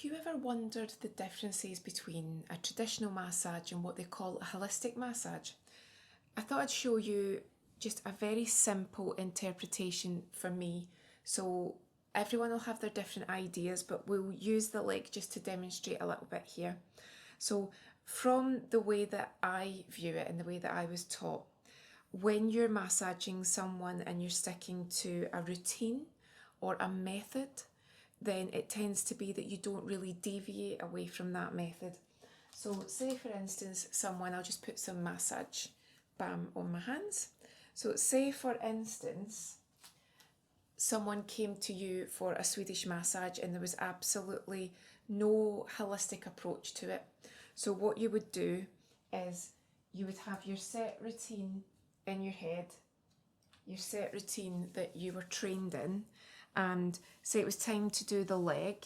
you ever wondered the differences between a traditional massage and what they call a holistic massage? I thought I'd show you just a very simple interpretation for me. So everyone will have their different ideas, but we'll use the leg just to demonstrate a little bit here. So from the way that I view it and the way that I was taught, when you're massaging someone and you're sticking to a routine or a method, then it tends to be that you don't really deviate away from that method. So say for instance, I'll just put some massage balm on my hands. So say for instance, someone came to you for a Swedish massage and there was absolutely no holistic approach to it. So what you would do is you would have your set routine in your head, your set routine that you were trained in, and say it was time to do the leg,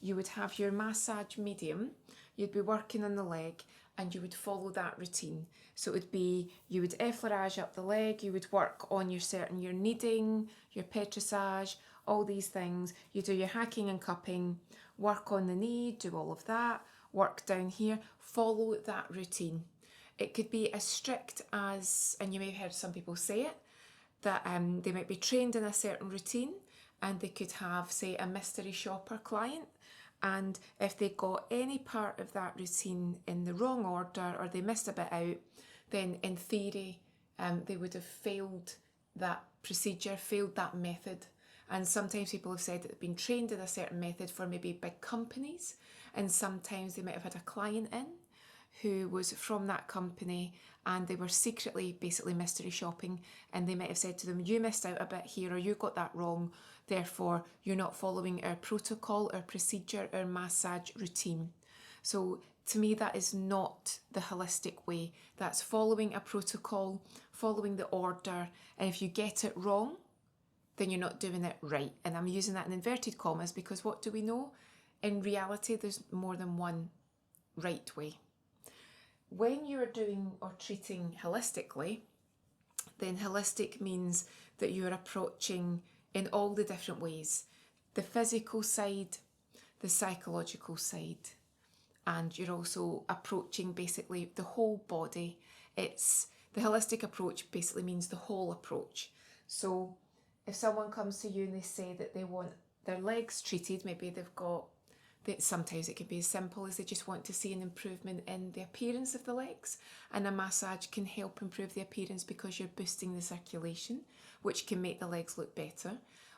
you would have your massage medium, you'd be working on the leg and you would follow that routine. So it would be, you would effleurage up the leg, you would work on your kneading, your petrissage, all these things. You do your hacking and cupping, work on the knee, do all of that, work down here, follow that routine. It could be as strict as, and you may have heard some people say it, that they might be trained in a certain routine and they could have, say, a mystery shopper client, and if they got any part of that routine in the wrong order or they missed a bit out, then in theory they would have failed that procedure, failed that method. And sometimes people have said that they've been trained in a certain method for maybe big companies, and sometimes they might have had a client in who was from that company and they were secretly basically mystery shopping, and they might have said to them, you missed out a bit here, or you got that wrong, therefore you're not following our protocol, our procedure, our massage routine. So to me, that is not the holistic way. That's following a protocol, following the order, and if you get it wrong, then you're not doing it right. And I'm using that in inverted commas because what do we know? In reality, there's more than one right way. When you're doing or treating holistically, then holistic means that you're approaching in all the different ways, the physical side, the psychological side, and you're also approaching basically the whole body. It's the holistic approach basically means the whole approach. So if someone comes to you and they say that they want their legs treated, maybe sometimes it can be as simple as they just want to see an improvement in the appearance of the legs, and a massage can help improve the appearance because you're boosting the circulation, which can make the legs look better.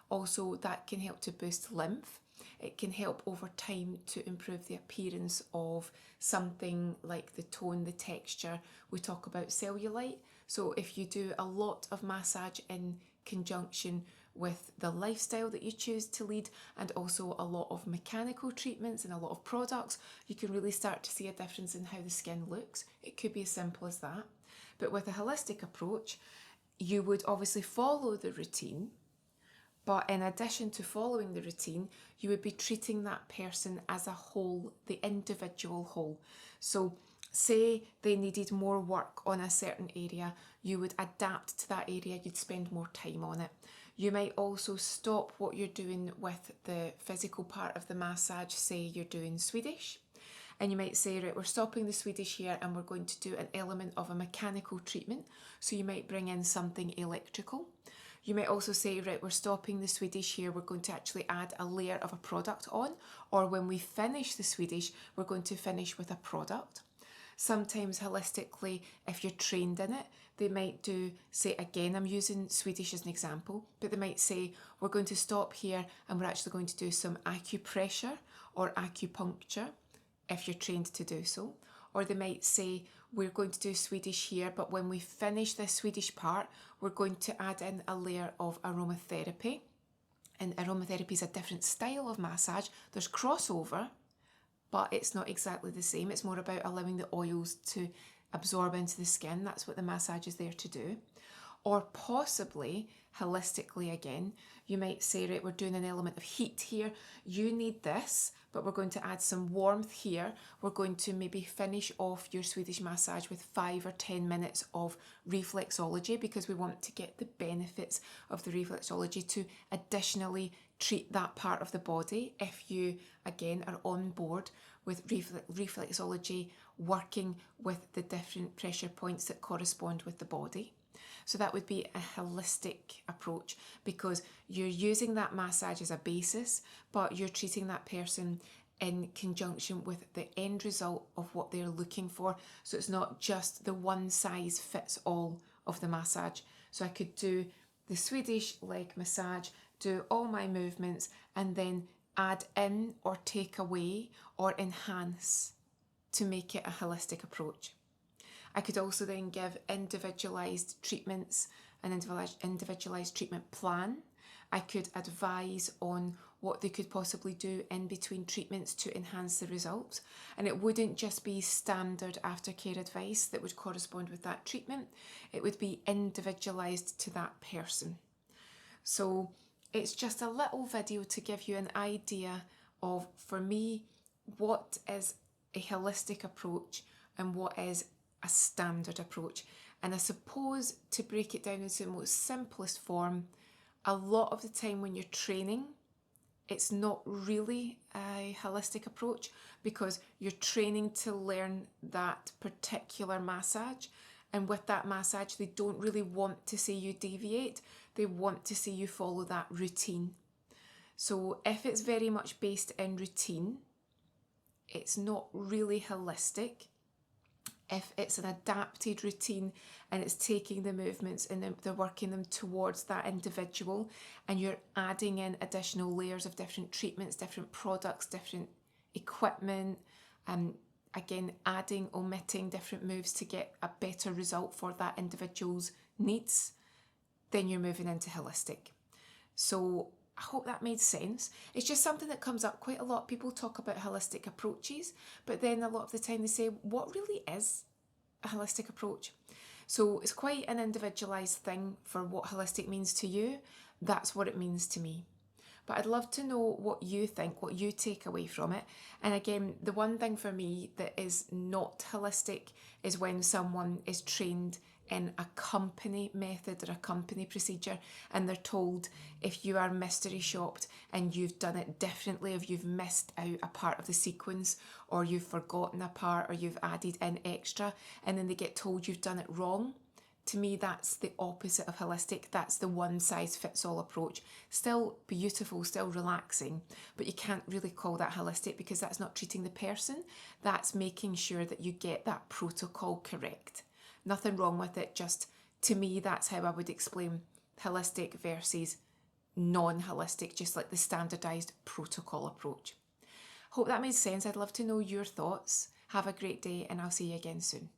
Also, that can help to boost lymph. It can help over time to improve the appearance of something like the tone, the texture. We talk about cellulite. So if you do a lot of massage in conjunction with the lifestyle that you choose to lead, and also a lot of mechanical treatments and a lot of products, you can really start to see a difference in how the skin looks. It could be as simple as that. But with a holistic approach, you would obviously follow the routine, but in addition to following the routine, you would be treating that person as a whole, the individual whole. So say they needed more work on a certain area, you would adapt to that area, you'd spend more time on it. You might also stop what you're doing with the physical part of the massage. Say you're doing Swedish, and you might say, right, we're stopping the Swedish here and we're going to do an element of a mechanical treatment. So you might bring in something electrical. You might also say, right, we're stopping the Swedish here, we're going to actually add a layer of a product on, or when we finish the Swedish, we're going to finish with a product. Sometimes holistically, if you're trained in it, they might do, say again, I'm using Swedish as an example, but they might say, we're going to stop here and we're actually going to do some acupressure or acupuncture, if you're trained to do so. Or they might say, we're going to do Swedish here, but when we finish this Swedish part, we're going to add in a layer of aroma therapy. And aroma therapy is a different style of massage. There's crossover, but it's not exactly the same. It's more about allowing the oils to absorb into the skin. That's what the massage is there to do. Or possibly, holistically again, you might say, right, we're doing an element of heat here. You need this, but we're going to add some warmth here. We're going to maybe finish off your Swedish massage with 5 or 10 minutes of reflexology, because we want to get the benefits of the reflexology to additionally treat that part of the body if you, again, are on board with reflexology, working with the different pressure points that correspond with the body. So that would be a holistic approach, because you're using that massage as a basis, but you're treating that person in conjunction with the end result of what they're looking for. So it's not just the one size fits all of the massage. So I could do the Swedish leg massage, do all my movements, and then add in or take away or enhance to make it a holistic approach. I could also then give individualised treatments, an individualised treatment plan. I could advise on what they could possibly do in between treatments to enhance the results. And it wouldn't just be standard aftercare advice that would correspond with that treatment. It would be individualised to that person. So it's just a little video to give you an idea of, for me, what is a holistic approach and what is a standard approach. And I suppose, to break it down into the most simplest form, a lot of the time when you're training, it's not really a holistic approach, because you're training to learn that particular massage. And with that massage, they don't really want to see you deviate. They want to see you follow that routine. So if it's very much based in routine, it's not really holistic. If it's an adapted routine and it's taking the movements and they're working them towards that individual, and you're adding in additional layers of different treatments, different products, different equipment, again, adding, omitting different moves to get a better result for that individual's needs, then you're moving into holistic. So I hope that made sense. It's just something that comes up quite a lot. People talk about holistic approaches, but then a lot of the time they say, what really is a holistic approach? So it's quite an individualised thing for what holistic means to you. That's what it means to me. But I'd love to know what you think, what you take away from it. And again, the one thing for me that is not holistic is when someone is trained in a company method or a company procedure, and they're told, if you are mystery shopped and you've done it differently, if you've missed out a part of the sequence, or you've forgotten a part, or you've added in extra, and then they get told you've done it wrong. To me, that's the opposite of holistic. That's the one size fits all approach. Still beautiful, still relaxing, but you can't really call that holistic, because that's not treating the person. That's making sure that you get that protocol correct. Nothing wrong with it, just, to me, that's how I would explain holistic versus non-holistic, just like the standardised protocol approach. Hope that made sense. I'd love to know your thoughts. Have a great day, and I'll see you again soon.